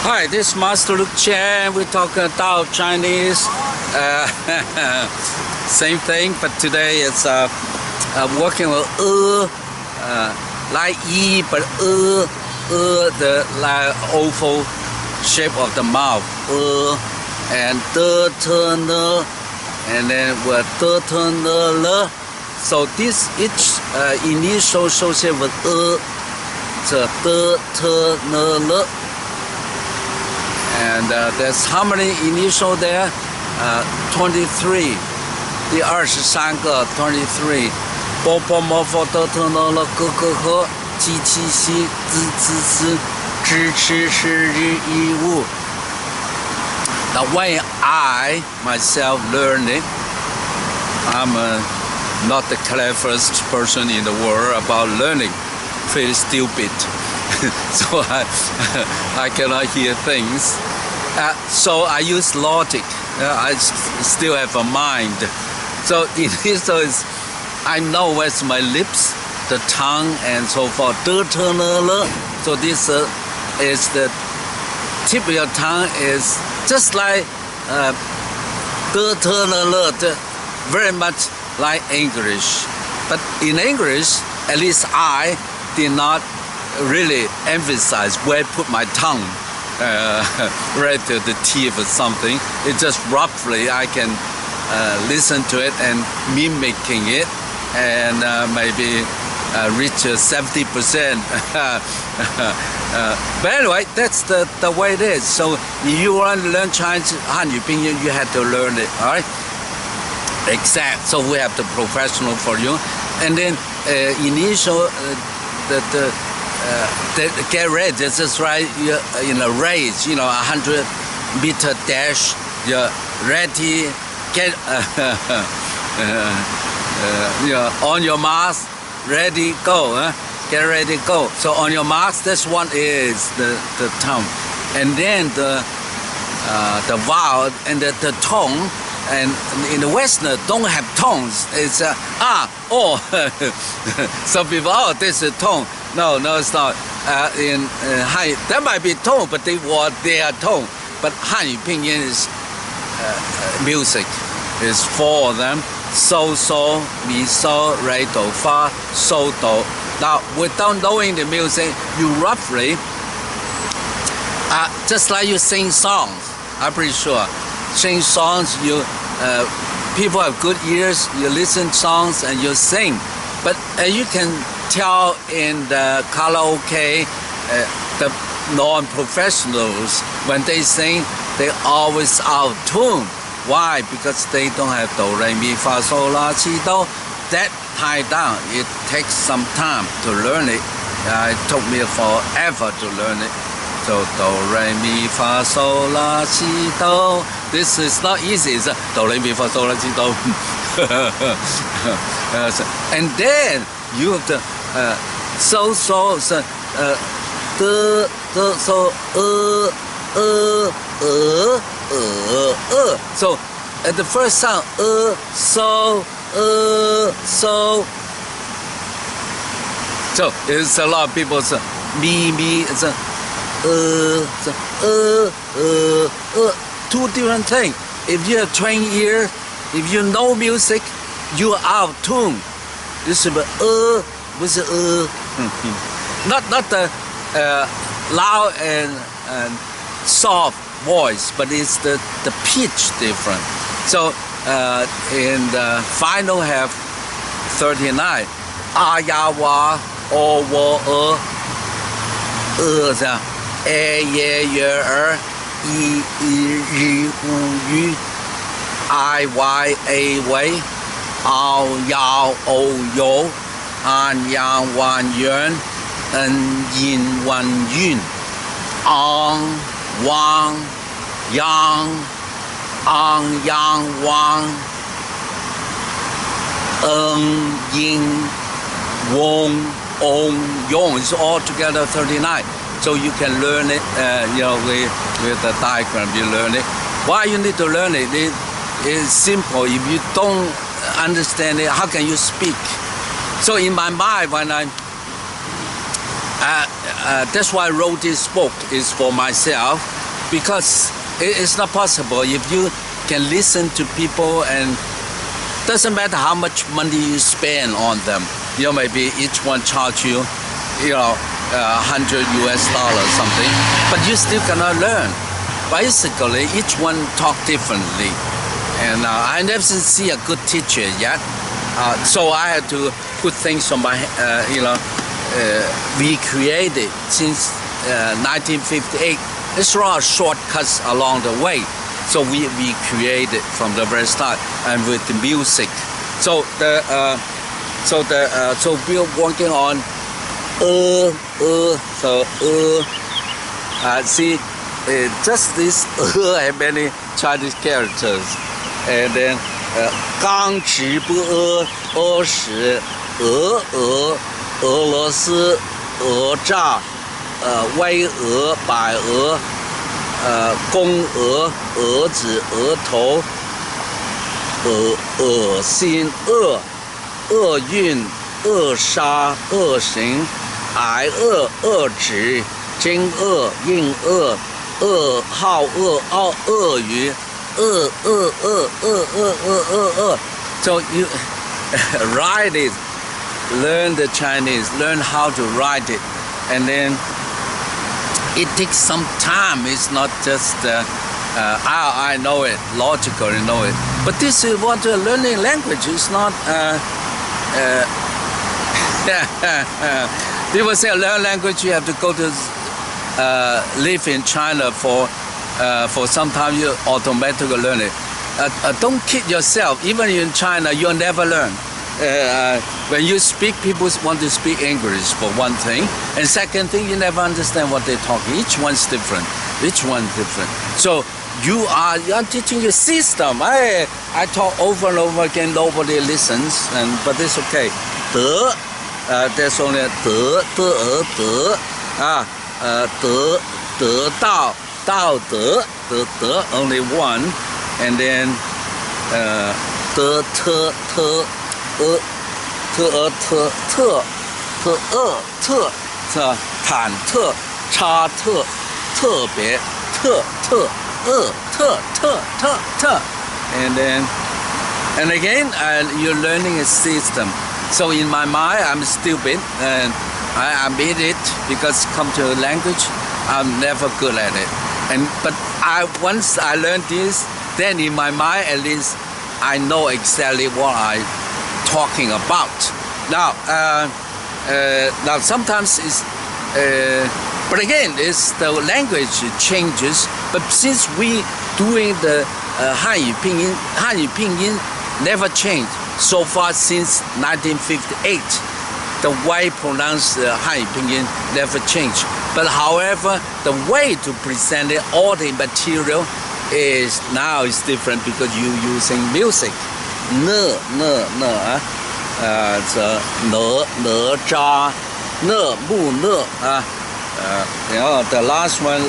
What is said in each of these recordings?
Hi, this is Master Luke Chen. We're talking about Chinese. Same thing, but today it's working with like E, but the like oval shape of the mouth. And and then with So this each initial associated with and there's how many initial there? 23. 第23个 23. 波波摩佛的特呢了咯咯呵，鸡七西滋滋滋，支持是日一物。Now when I myself learn it, I'm not the cleverest person in the world about learning. Feel stupid. So I cannot hear things. So I use logic. I still have a mind. So in this case, I know where's my lips, the tongue, and so forth. So this is the tip of your tongue is just like very much like English. But in English, at least I did not really emphasize where I put my tongue right to the teeth or something. It just roughly I can listen to it and mimicking it and maybe reach 70%. But anyway, that's the way it is. So if you want to learn Chinese Hanyu Pinyin, you have to learn it, all right? Exact. So we have the professional for you, and then initial get ready. Just right in a race, 100-meter dash. You're ready. Get on your mark, ready, go. Get ready, go. So on your marks, this one is the tongue, and then the vowel and the tone. And in the Western don't have tones. It's oh. Some people, this is tone. No, it's not. In Han, that might be tone, but they are tone. But Hanyu Pinyin is music. It's four of them. So, mi, so, re, do, fa, so, do. Now, without knowing the music, you roughly, just like you sing songs, I'm pretty sure. Sing songs, people have good ears, you listen songs and you sing. But you can tell in the karaoke, the non-professionals, when they sing, they always out of tune. Why? Because they don't have do, re, mi, fa, sol, la, si, do. That tie down, it takes some time to learn it. It took me forever to learn it. So do, re, mi, fa, sol, la, si, do. This is not easy. It's do, re, mi, fa, sol, la, si, do. And then you have to so So at the first sound so it's a lot of people say me it's two different things. If you have trained ear, if you know music, you are out of tune. This is with not the loud and soft voice, but it's the pitch different. So in the final half 39, a ya wa o wo这样 a ye ye i ri u yu I y a wei ao yao o yo an yang wan yuan en yin wan yun ang wang yang ang yang wang yin wong ong yong. It's all together 39. So you can learn it, with the diagram you learn it. Why you need to learn it? It is simple. If you don't understand it, how can you speak? So in my mind, when That's why I wrote this book is for myself, because it's not possible if you can listen to people, and doesn't matter how much money you spend on them. Maybe each one charge you, $100 or something, but you still cannot learn. Basically, each one talk differently, and I never see a good teacher yet. So I had to put things on my, we created since 1958. It's a lot of shortcuts along the way. So we created from the very start, and with the music. So so we're working on see, just this have many Chinese characters, and then 刚直不阿是俄罗斯讹诈巍峨百鹅公鹅蛾子额头恶心厄运扼杀恶行癌恶止惊应好鳄鱼So you write it, learn the Chinese, learn how to write it, and then it takes some time. It's not just I know it, logically know it. But this is what learning language is not. People say learn language, you have to go to live in China for some time. You automatically learn it. Don't kid yourself. Even in China, you'll never learn. When you speak, people want to speak English for one thing, and second thing, you never understand what they're talking. Each one's different. So you are teaching a system. I talk over and over again. Nobody listens, but it's okay. There's only 得道德 only one, and then 忐忑差特别and again you're learning a system. So in my mind I'm stupid, and I admit it, because come to language I'm never good at it. But once I learned this, then in my mind at least I know exactly what I'm talking about. Now sometimes it's but again it's the language changes. But since we doing the 汉语拼音 never changed so far since 1958. The way pronounce 汉语拼音 never changed. But however, the way to present it, all the material is now is different because you're using music. It's哪吒 the last one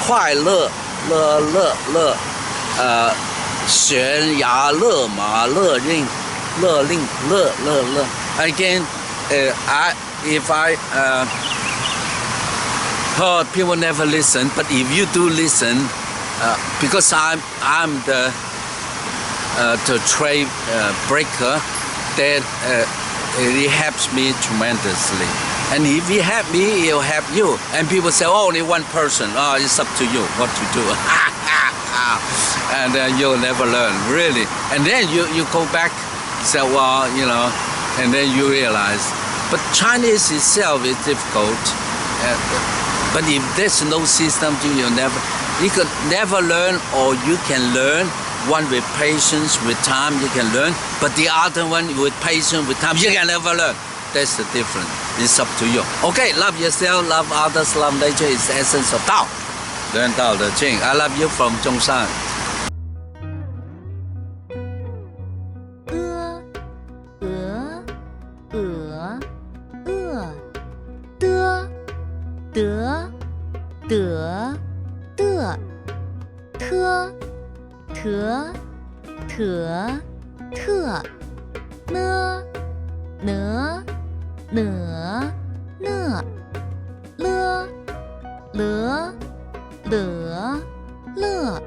快乐悬崖勒马勒令 Again, if I heard people never listen, but if you do listen, because I'm the trade breaker, that it helps me tremendously. And if you help me, it'll help you. And people say, oh, only one person. Oh, it's up to you what to do. And you'll never learn, really. And then you go back, say, well, and then you realize. But Chinese itself is difficult. But if there's no system, you could never learn, or you can learn. One with patience, with time, you can learn. But the other one with patience, with time, you can never learn. That's the difference. It's up to you. Okay, love yourself, love others, love nature is the essence of Tao. Learn Tao Te Ching. I love you from Zhongshan. 呢呢呢了了了乐